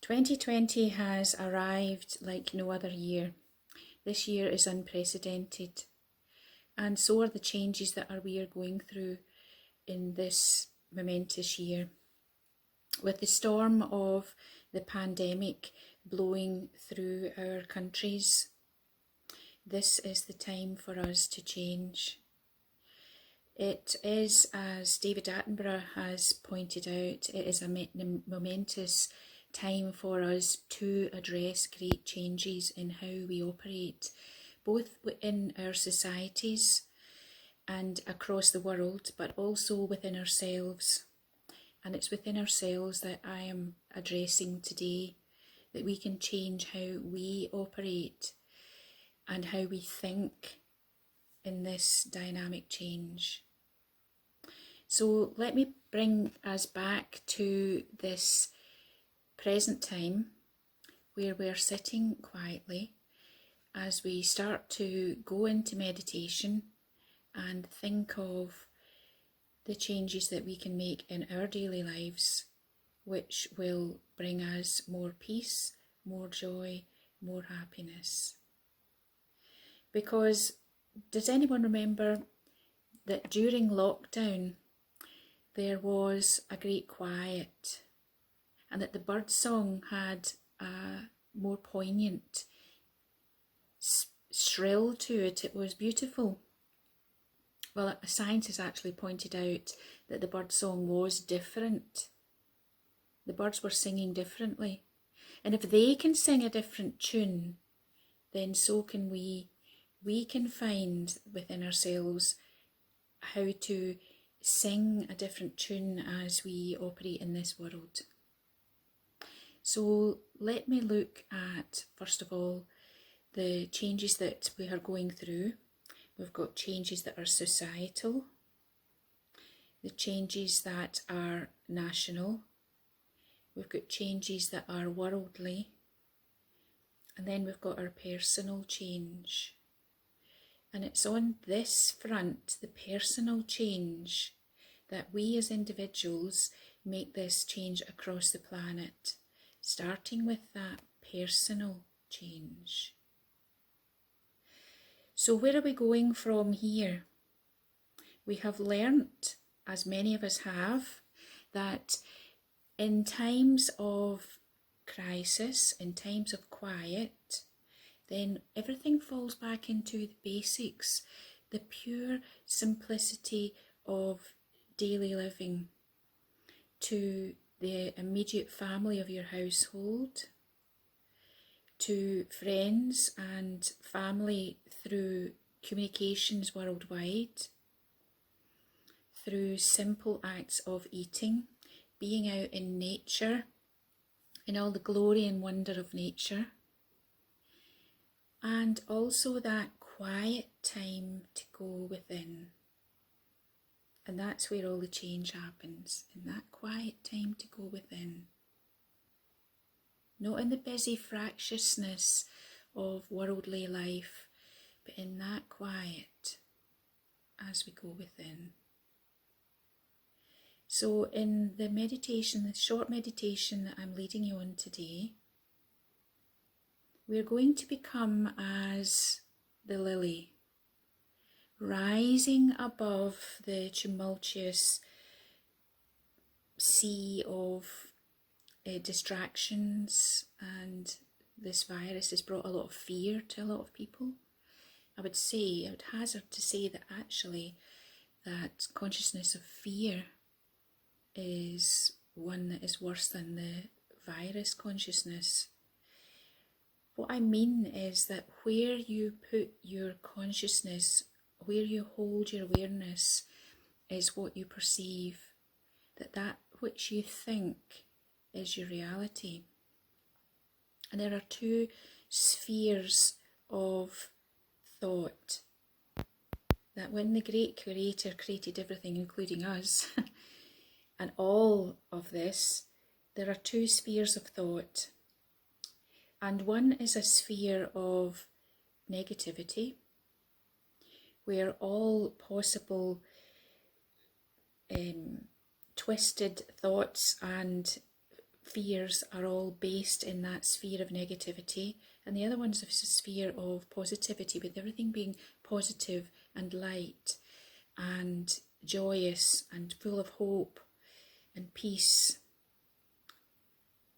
2020 has arrived like no other year. This year is unprecedented, and so are the changes that we are going through in this momentous year. With the storm of the pandemic blowing through our countries, this is the time for us to change. It is, as David Attenborough has pointed out, it is a momentous time for us to address great changes in how we operate, both within our societies and across the world, but also within ourselves. And it's within ourselves that I am addressing today, that we can change how we operate and how we think in this dynamic change. So let me bring us back to this present time where we're sitting quietly as we start to go into meditation and think of the changes that we can make in our daily lives, which will bring us more peace, more joy, more happiness. Because does anyone remember that during lockdown there was a great quiet, and that the birdsong had a more poignant shrill to it? It was beautiful. Well, science has actually pointed out that the birdsong was different. The birds were singing differently. And if they can sing a different tune, then so can we. We can find within ourselves how to sing a different tune as we operate in this world. So let me look at, first of all, the changes that we are going through. We've got changes that are societal, the changes that are national, we've got changes that are worldly, and then we've got our personal change. And it's on this front, the personal change, that we as individuals make this change across the planet, starting with that personal change. So where are we going from here? We have learnt, as many of us have, that in times of crisis, in times of quiet, then everything falls back into the basics, the pure simplicity of daily living, to the immediate family of your household, to friends and family through communications worldwide, through simple acts of eating, being out in nature, in all the glory and wonder of nature, and also that quiet time to go within. And that's where all the change happens, in that quiet time to go within. Not in the busy fractiousness of worldly life, but in that quiet as we go within. So in the meditation, the short meditation that I'm leading you on today, we're going to become as the lily, rising above the tumultuous sea of distractions, and this virus has brought a lot of fear to a lot of people. I would hazard to say that actually that consciousness of fear is one that is worse than the virus consciousness. What I mean is that where you put your consciousness, where you hold your awareness, is what you perceive, that which you think is your reality. And there are two spheres of thought, that when the great creator created everything, including us, and all of this, there are two spheres of thought. And one is a sphere of negativity, where all possible twisted thoughts and fears are all based in that sphere of negativity, and the other one's a sphere of positivity, with everything being positive and light and joyous and full of hope and peace.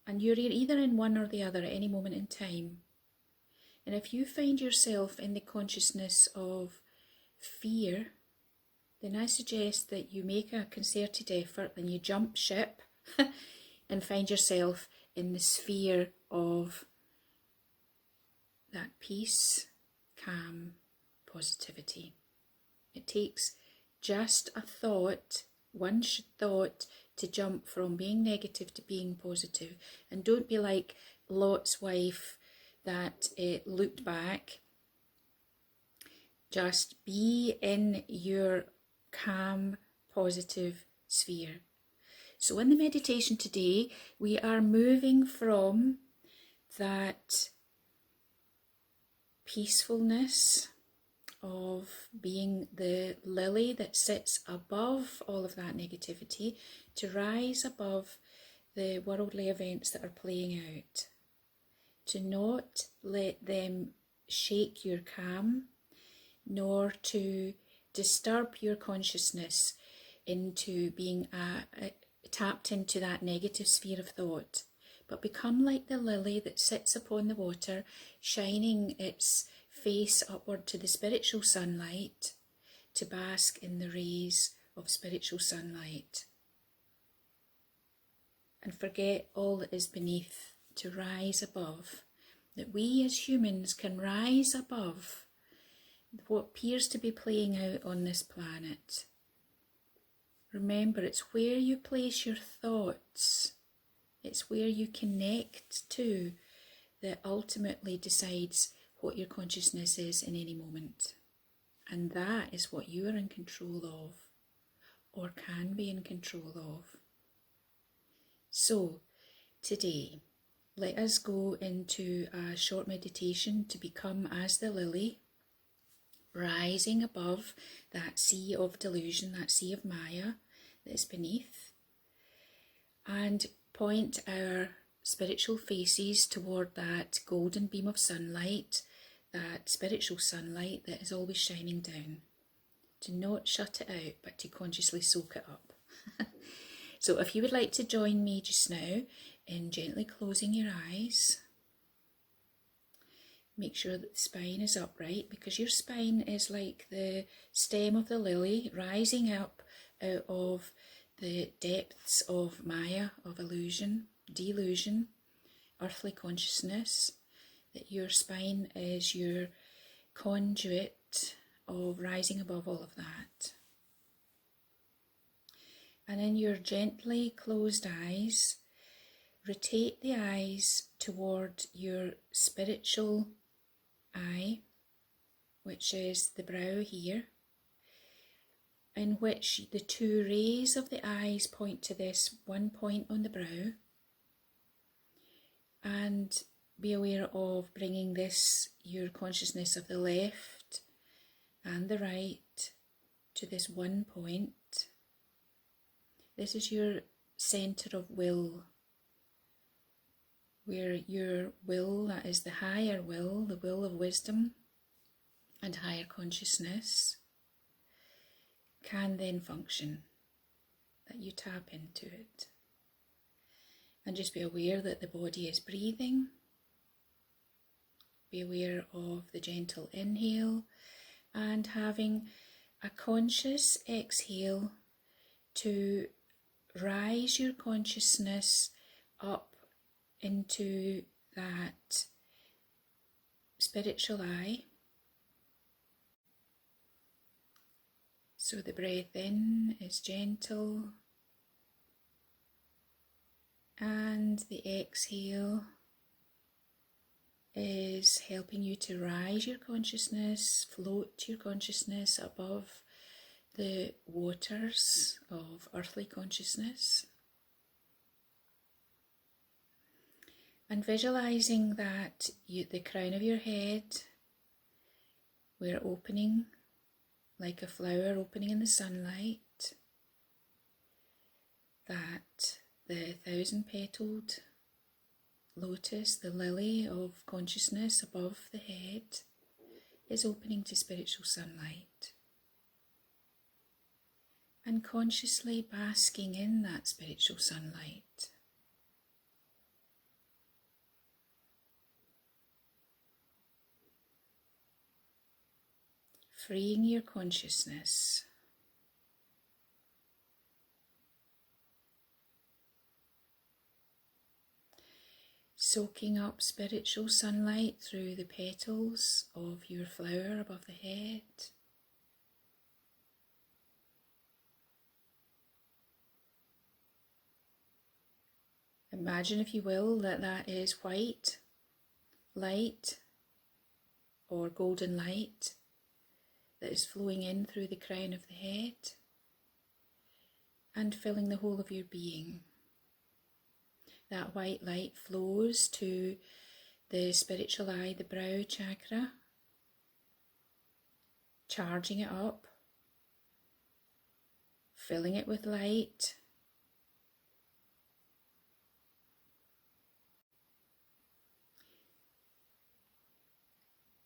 And you're either in one or the other at any moment in time. And if you find yourself in the consciousness of fear, then I suggest that you make a concerted effort and you jump ship and find yourself in the sphere of that peace, calm, positivity. It takes just a thought, one thought, to jump from being negative to being positive. And don't be like Lot's wife that looked back. Just be in your calm, positive sphere. So in the meditation today, we are moving from that peacefulness of being the lily that sits above all of that negativity to rise above the worldly events that are playing out, to not let them shake your calm, nor to disturb your consciousness into being tapped into that negative sphere of thought, but become like the lily that sits upon the water, shining its face upward to the spiritual sunlight, to bask in the rays of spiritual sunlight. And forget all that is beneath, to rise above. That we as humans can rise above what appears to be playing out on this planet. Remember, it's where you place your thoughts, it's where you connect to, that ultimately decides what your consciousness is in any moment. And that is what you are in control of, or can be in control of. So, today, let us go into a short meditation to become as the lily, rising above that sea of delusion, that sea of Maya that is beneath, and point our spiritual faces toward that golden beam of sunlight, that spiritual sunlight that is always shining down. To not shut it out, but to consciously soak it up. So if you would like to join me just now in gently closing your eyes, make sure that the spine is upright, because your spine is like the stem of the lily rising up out of the depths of Maya, of illusion, delusion, earthly consciousness, that your spine is your conduit of rising above all of that. And in your gently closed eyes, rotate the eyes toward your spiritual eye, which is the brow here, in which the two rays of the eyes point to this one point on the brow. And be aware of bringing this, your consciousness of the left and the right, to this one point. This is your centre of will, where your will, that is the higher will, the will of wisdom and higher consciousness, can then function, that you tap into it. And just be aware that the body is breathing. Be aware of the gentle inhale and having a conscious exhale to rise your consciousness up into that spiritual eye. So the breath in is gentle, and the exhale is helping you to rise your consciousness, float your consciousness above the waters of earthly consciousness. And visualizing that the crown of your head, we're opening like a flower opening in the sunlight, that the 1,000-petaled lotus, the lily of consciousness above the head, is opening to spiritual sunlight. And consciously basking in that spiritual sunlight. Freeing your consciousness. Soaking up spiritual sunlight through the petals of your flower above the head. Imagine, if you will, that that is white light or golden light that is flowing in through the crown of the head and filling the whole of your being. That white light flows to the spiritual eye, the brow chakra, charging it up, filling it with light,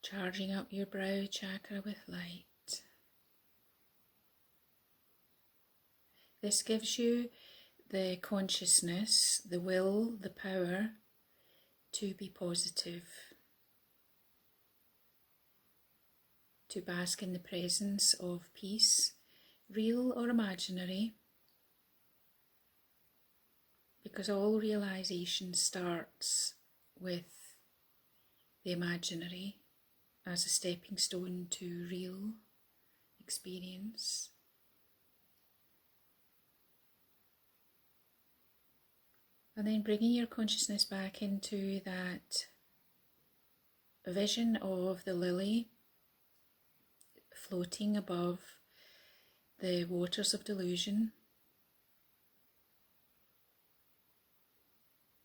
charging up your brow chakra with light. This gives you the consciousness, the will, the power to be positive, to bask in the presence of peace, real or imaginary, because all realization starts with the imaginary as a stepping stone to real experience. And then bringing your consciousness back into that vision of the lily floating above the waters of delusion,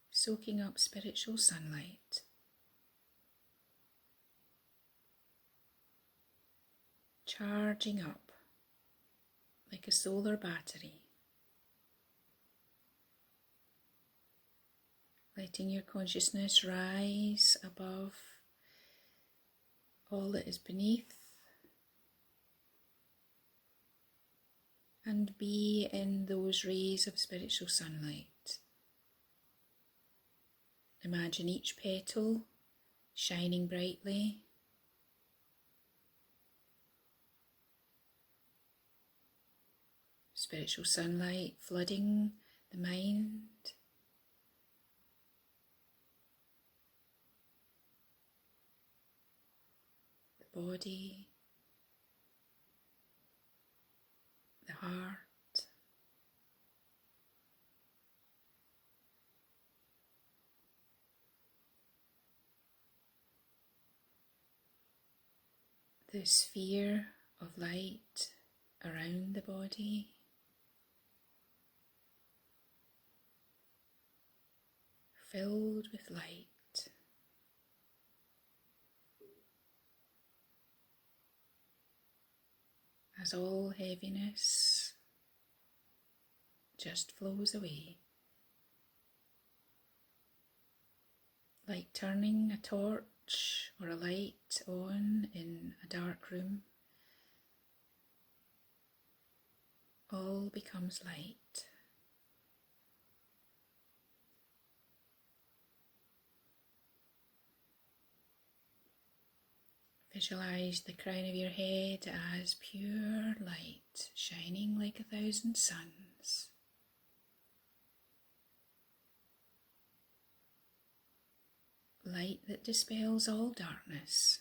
soaking up spiritual sunlight. Charging up like a solar battery. Letting your consciousness rise above all that is beneath and be in those rays of spiritual sunlight. Imagine each petal shining brightly. Spiritual sunlight flooding the mind. Body, the heart, the sphere of light around the body, filled with light. As all heaviness just flows away, like turning a torch or a light on in a dark room. All becomes light. Visualize the crown of your head as pure light, shining like 1,000 suns. Light that dispels all darkness.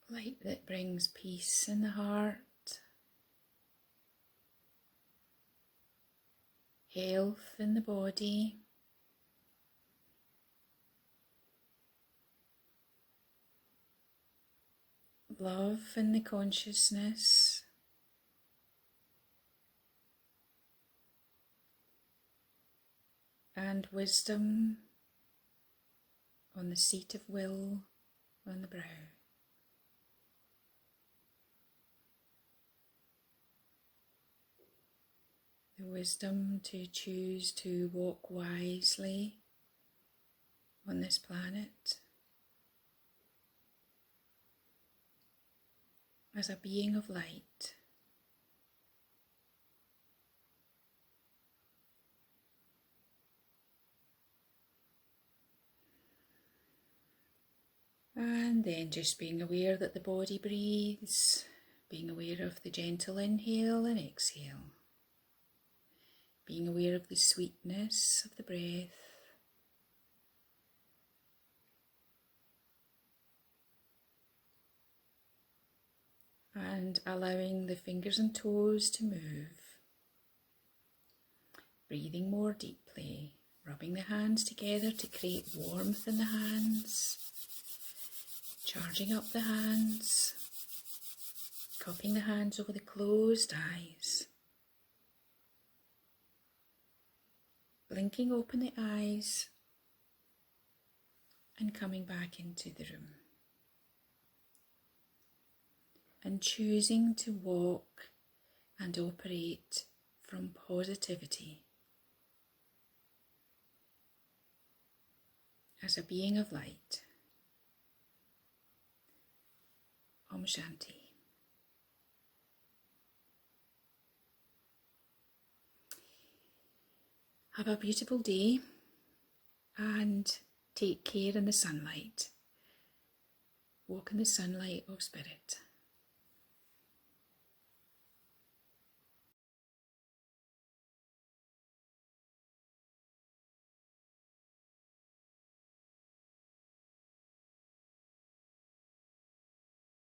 Light that brings peace in the heart. Health in the body, love in the consciousness, and wisdom on the seat of will on the brow. The wisdom to choose to walk wisely on this planet as a being of light. And then just being aware that the body breathes, being aware of the gentle inhale and exhale, being aware of the sweetness of the breath, and allowing the fingers and toes to move, breathing more deeply, rubbing the hands together to create warmth in the hands, charging up the hands, cupping the hands over the closed eyes, blinking open the eyes and coming back into the room. And choosing to walk and operate from positivity as a being of light. Om Shanti. Have a beautiful day and take care in the sunlight. Walk in the sunlight of spirit.